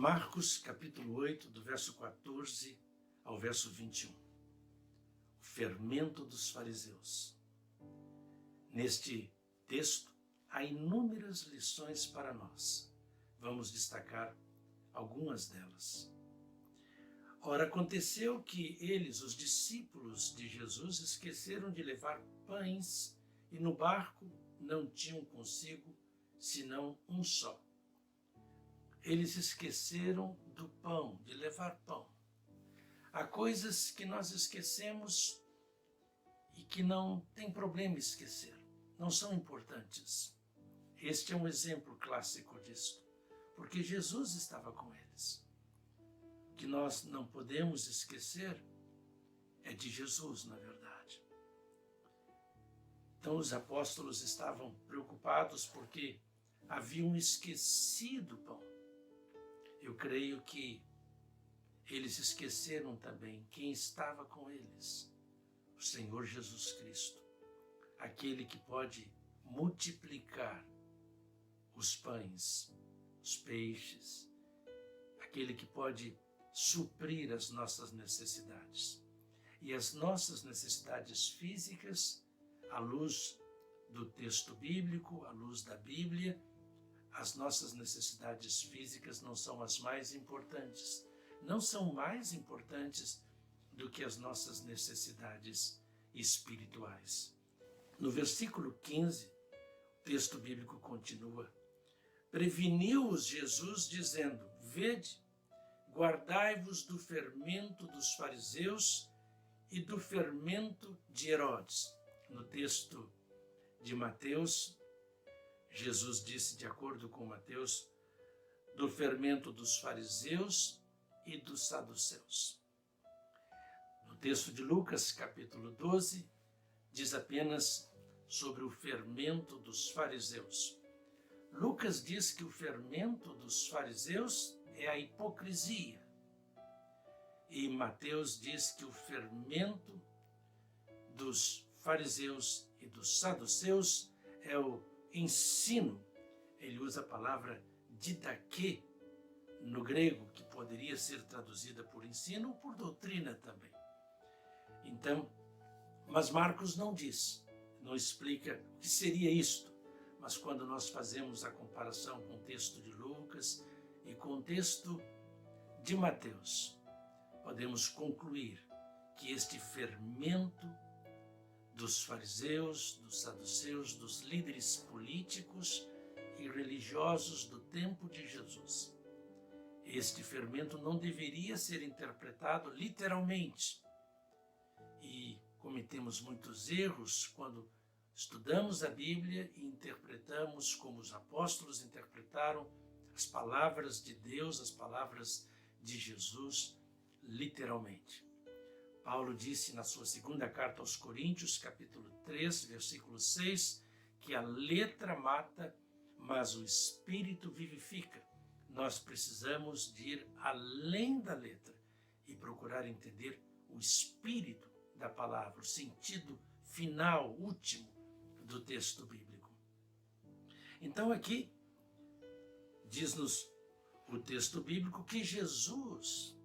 Marcos capítulo 8, do verso 14 ao verso 21. O fermento dos fariseus. Neste texto há inúmeras lições para nós. Vamos destacar algumas delas. Ora, aconteceu que eles, os discípulos de Jesus, esqueceram de levar pães e no barco não tinham consigo senão um só. Eles esqueceram do pão, de levar pão. Há coisas que nós esquecemos e que não tem problema esquecer, não são importantes. Este é um exemplo clássico disto, porque Jesus estava com eles. O que nós não podemos esquecer é de Jesus, na verdade. Então os apóstolos estavam preocupados porque haviam esquecido o pão. Eu creio que eles esqueceram também quem estava com eles, o Senhor Jesus Cristo, aquele que pode multiplicar os pães, os peixes, aquele que pode suprir as nossas necessidades. E as nossas necessidades físicas, à luz do texto bíblico, à luz da Bíblia, as nossas necessidades físicas não são as mais importantes. Não são mais importantes do que as nossas necessidades espirituais. No versículo 15, o texto bíblico continua. Preveniu-os Jesus, dizendo: Vede, guardai-vos do fermento dos fariseus e do fermento de Herodes. No texto de Mateus, Jesus disse, de acordo com Mateus, do fermento dos fariseus e dos saduceus. No texto de Lucas, capítulo 12, diz apenas sobre o fermento dos fariseus. Lucas diz que o fermento dos fariseus é a hipocrisia. E Mateus diz que o fermento dos fariseus e dos saduceus é o ensino. Ele usa a palavra didaquê no grego, que poderia ser traduzida por ensino ou por doutrina também. Então, mas Marcos não diz, não explica o que seria isto. Mas quando nós fazemos a comparação com o texto de Lucas e com o texto de Mateus, podemos concluir que este fermento dos fariseus, dos saduceus, dos líderes políticos e religiosos do tempo de Jesus, este fermento não deveria ser interpretado literalmente. E cometemos muitos erros quando estudamos a Bíblia e interpretamos como os apóstolos interpretaram as palavras de Deus, as palavras de Jesus, literalmente. Paulo disse na sua segunda carta aos Coríntios, capítulo 3, versículo 6, que a letra mata, mas o Espírito vivifica. Nós precisamos de ir além da letra e procurar entender o espírito da palavra, o sentido final, último do texto bíblico. Então aqui diz-nos o texto bíblico que Jesus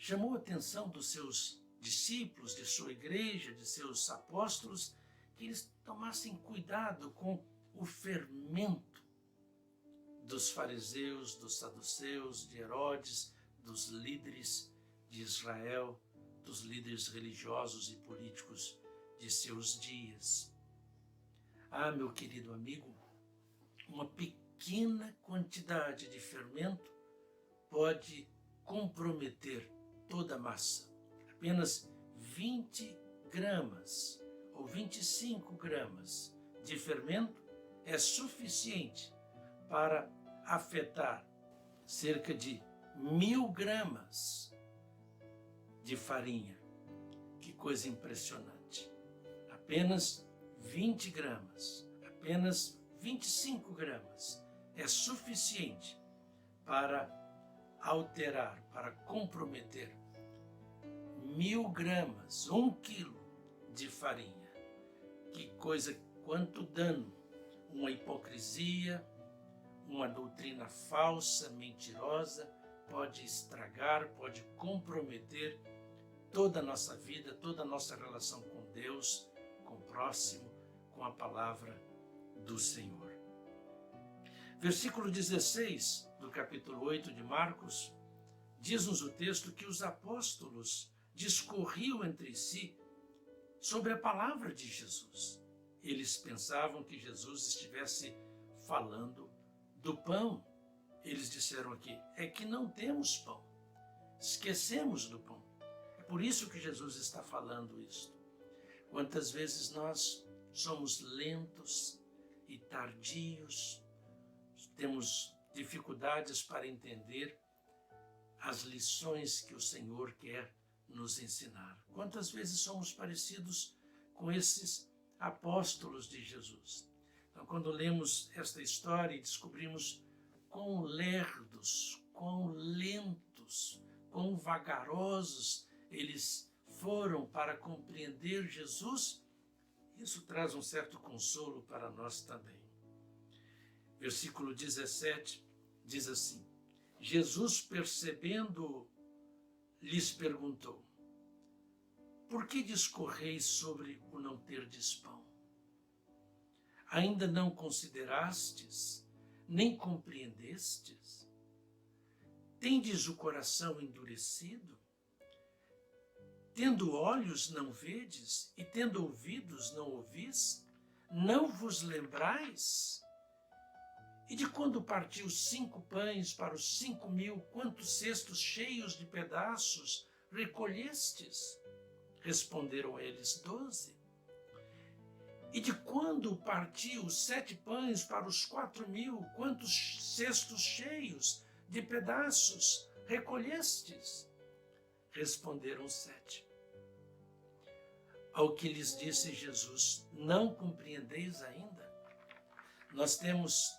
chamou a atenção dos seus discípulos, de sua igreja, de seus apóstolos, que eles tomassem cuidado com o fermento dos fariseus, dos saduceus, de Herodes, dos líderes de Israel, dos líderes religiosos e políticos de seus dias. Ah, meu querido amigo, uma pequena quantidade de fermento pode comprometer toda a massa. Apenas 20 gramas ou 25 gramas de fermento é suficiente para afetar cerca de 1000 gramas de farinha. Que coisa impressionante. Apenas 20 gramas, apenas 25 gramas é suficiente para alterar, para comprometer 1000 gramas, 1 quilo de farinha. Que coisa, quanto dano, uma hipocrisia, uma doutrina falsa, mentirosa, pode estragar, pode comprometer toda a nossa vida, toda a nossa relação com Deus, com o próximo, com a palavra do Senhor. Versículo 16 do capítulo 8 de Marcos, diz-nos o texto que os apóstolos discorriam entre si sobre a palavra de Jesus. Eles pensavam que Jesus estivesse falando do pão. Eles disseram aqui, é que não temos pão. Esquecemos do pão. É por isso que Jesus está falando isto. Quantas vezes nós somos lentos e tardios, temos dificuldades para entender as lições que o Senhor quer nos ensinar. Quantas vezes somos parecidos com esses apóstolos de Jesus? Então, quando lemos esta história e descobrimos quão lerdos, quão lentos, quão vagarosos eles foram para compreender Jesus, isso traz um certo consolo para nós também. Versículo 17 diz assim, Jesus, percebendo, lhes perguntou, por que discorreis sobre o não terdes pão? Ainda não considerastes, nem compreendestes? Tendes o coração endurecido? Tendo olhos não vedes, e tendo ouvidos não ouvis? Não vos lembrais? E de quando partiu 5 pães para os 5.000, quantos cestos cheios de pedaços recolhestes? Responderam eles, 12. E de quando partiu 7 pães para os 4.000, quantos cestos cheios de pedaços recolhestes? Responderam 7. Ao que lhes disse Jesus, não compreendeis ainda? Nós temos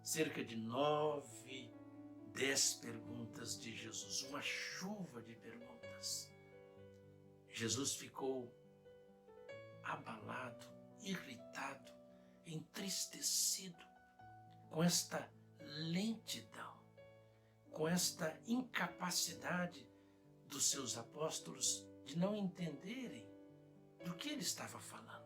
cerca de 9, 10 perguntas de Jesus, uma chuva de perguntas. Jesus ficou abalado, irritado, entristecido com esta lentidão, com esta incapacidade dos seus apóstolos de não entenderem do que ele estava falando.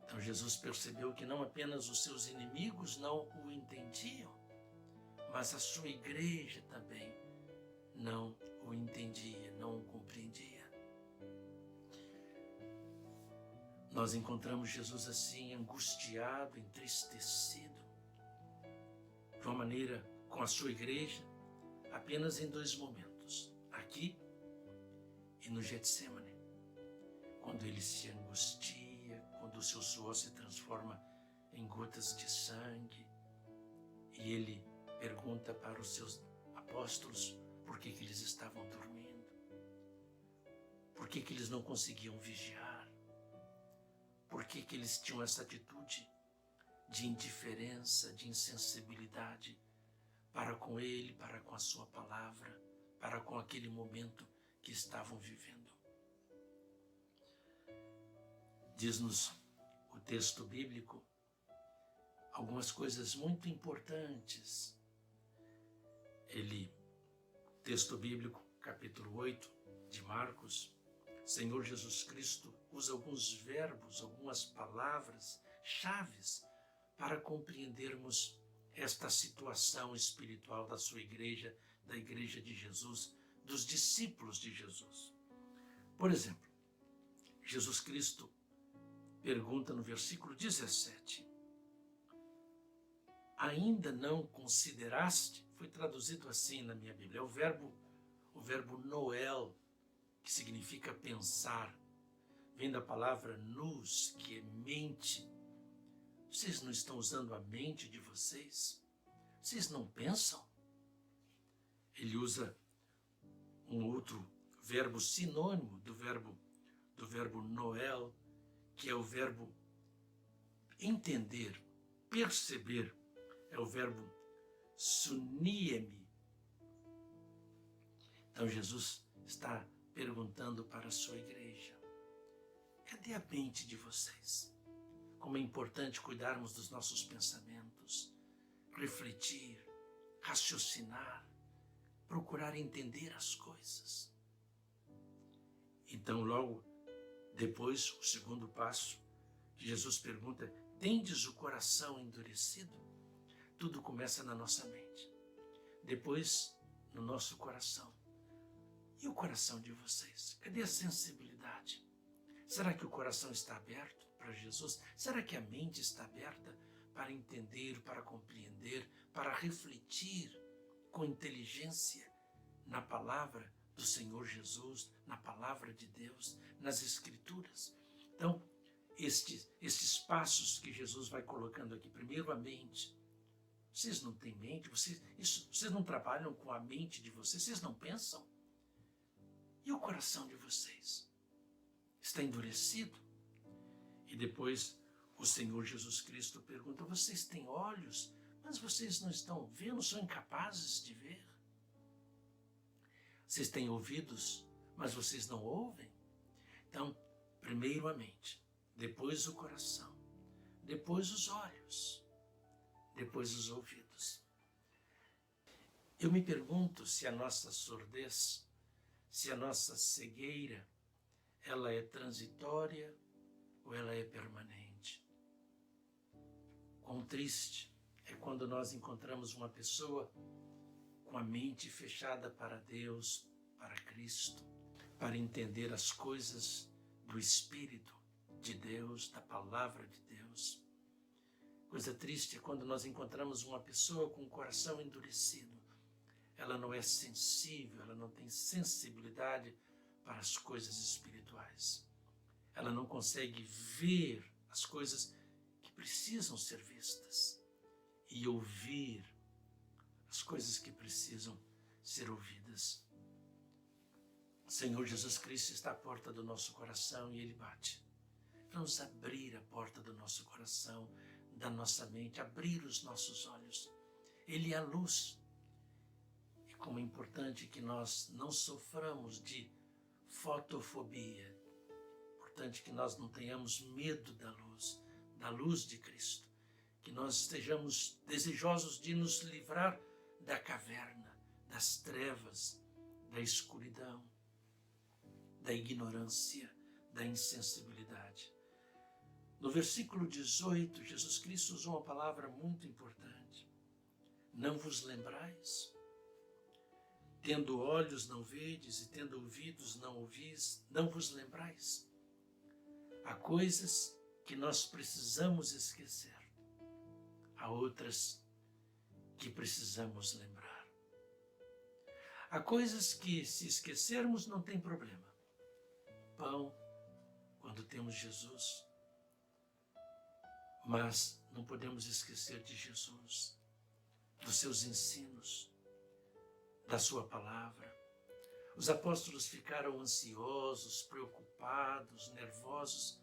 Então Jesus percebeu que não apenas os seus inimigos não o entendiam, mas a sua igreja também não o entendia, não o compreendia. Nós encontramos Jesus assim, angustiado, entristecido, de uma maneira com a sua igreja, apenas em 2 momentos, aqui e no Getsemane, quando ele se angustia, quando o seu suor se transforma em gotas de sangue, e ele pergunta para os seus apóstolos por que eles estavam dormindo, por que eles não conseguiam vigiar, por que eles tinham essa atitude de indiferença, de insensibilidade para com ele, para com a sua palavra, para com aquele momento que estavam vivendo. Diz-nos o texto bíblico algumas coisas muito importantes. Texto bíblico, capítulo 8 de Marcos, Senhor Jesus Cristo usa alguns verbos, algumas palavras, chaves, para compreendermos esta situação espiritual da sua igreja, da igreja de Jesus, dos discípulos de Jesus. Por exemplo, Jesus Cristo pergunta no versículo 17, ainda não consideraste? Foi traduzido assim na minha Bíblia, é o verbo noel, que significa pensar, vem da palavra nous, que é mente. Vocês não estão usando a mente de vocês? Vocês não pensam? Ele usa um outro verbo sinônimo do verbo noel, que é o verbo entender, perceber, é o verbo suniemi. Então Jesus está perguntando para a sua igreja, cadê a mente de vocês? Como é importante cuidarmos dos nossos pensamentos, refletir, raciocinar, procurar entender as coisas. Então, logo depois, o segundo passo, que Jesus pergunta: tendes o coração endurecido? Tudo começa na nossa mente, depois no nosso coração. E o coração de vocês? Cadê a sensibilidade? Será que o coração está aberto para Jesus? Será que a mente está aberta para entender, para compreender, para refletir com inteligência na palavra do Senhor Jesus, na palavra de Deus, nas Escrituras? Então, estes passos que Jesus vai colocando aqui, primeiro a mente. Vocês não têm mente? Vocês não trabalham com a mente de vocês? Vocês não pensam? E o coração de vocês? Está endurecido? E depois o Senhor Jesus Cristo pergunta: vocês têm olhos, mas vocês não estão vendo, são incapazes de ver? Vocês têm ouvidos, mas vocês não ouvem? Então, primeiro a mente, depois o coração, depois os olhos, depois os ouvidos. Eu me pergunto se a nossa surdez, se a nossa cegueira, ela é transitória ou ela é permanente. Quão triste é quando nós encontramos uma pessoa com a mente fechada para Deus, para Cristo, para entender as coisas do Espírito de Deus, da Palavra de Deus. Coisa triste é quando nós encontramos uma pessoa com o coração endurecido. Ela não é sensível, ela não tem sensibilidade para as coisas espirituais. Ela não consegue ver as coisas que precisam ser vistas e ouvir as coisas que precisam ser ouvidas. O Senhor Jesus Cristo está à porta do nosso coração e Ele bate. Vamos abrir a porta do nosso coração, da nossa mente, abrir os nossos olhos. Ele é a luz. E como é importante que nós não soframos de fotofobia. Importante que nós não tenhamos medo da luz de Cristo. Que nós estejamos desejosos de nos livrar da caverna, das trevas, da escuridão, da ignorância, da insensibilidade. No versículo 18, Jesus Cristo usou uma palavra muito importante. Não vos lembrais? Tendo olhos não vedes e tendo ouvidos não ouvis, não vos lembrais? Há coisas que nós precisamos esquecer. Há outras que precisamos lembrar. Há coisas que, se esquecermos, não tem problema. Pão, quando temos Jesus. Mas não podemos esquecer de Jesus, dos seus ensinos, da sua palavra. Os apóstolos ficaram ansiosos, preocupados, nervosos,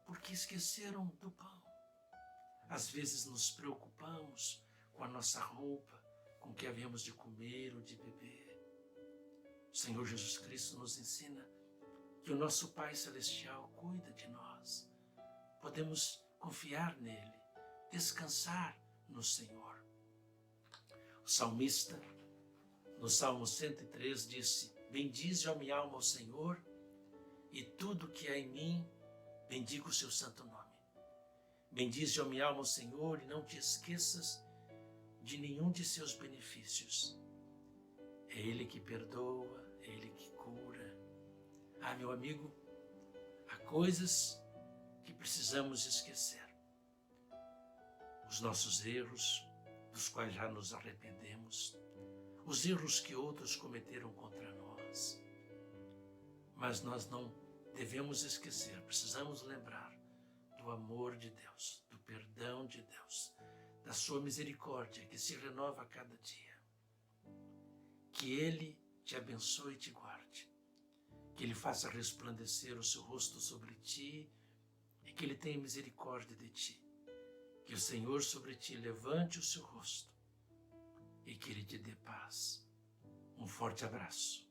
porque esqueceram do pão. Às vezes nos preocupamos com a nossa roupa, com o que havíamos de comer ou de beber. O Senhor Jesus Cristo nos ensina que o nosso Pai Celestial cuida de nós. Podemos confiar nele, descansar no Senhor. O salmista, no Salmo 103, disse: bendize, ó minha alma, ao Senhor, e tudo que há em mim, bendiga o seu santo nome. Bendize, ó minha alma, ao Senhor, e não te esqueças de nenhum de seus benefícios. É Ele que perdoa, é Ele que cura. Ah, meu amigo, há coisas que precisamos esquecer. Os nossos erros, dos quais já nos arrependemos, os erros que outros cometeram contra nós. Mas nós não devemos esquecer, precisamos lembrar do amor de Deus, do perdão de Deus, da sua misericórdia que se renova a cada dia. Que Ele te abençoe e te guarde, que Ele faça resplandecer o seu rosto sobre ti e que Ele tenha misericórdia de ti. Que o Senhor sobre ti levante o seu rosto e que Ele te dê paz. Um forte abraço.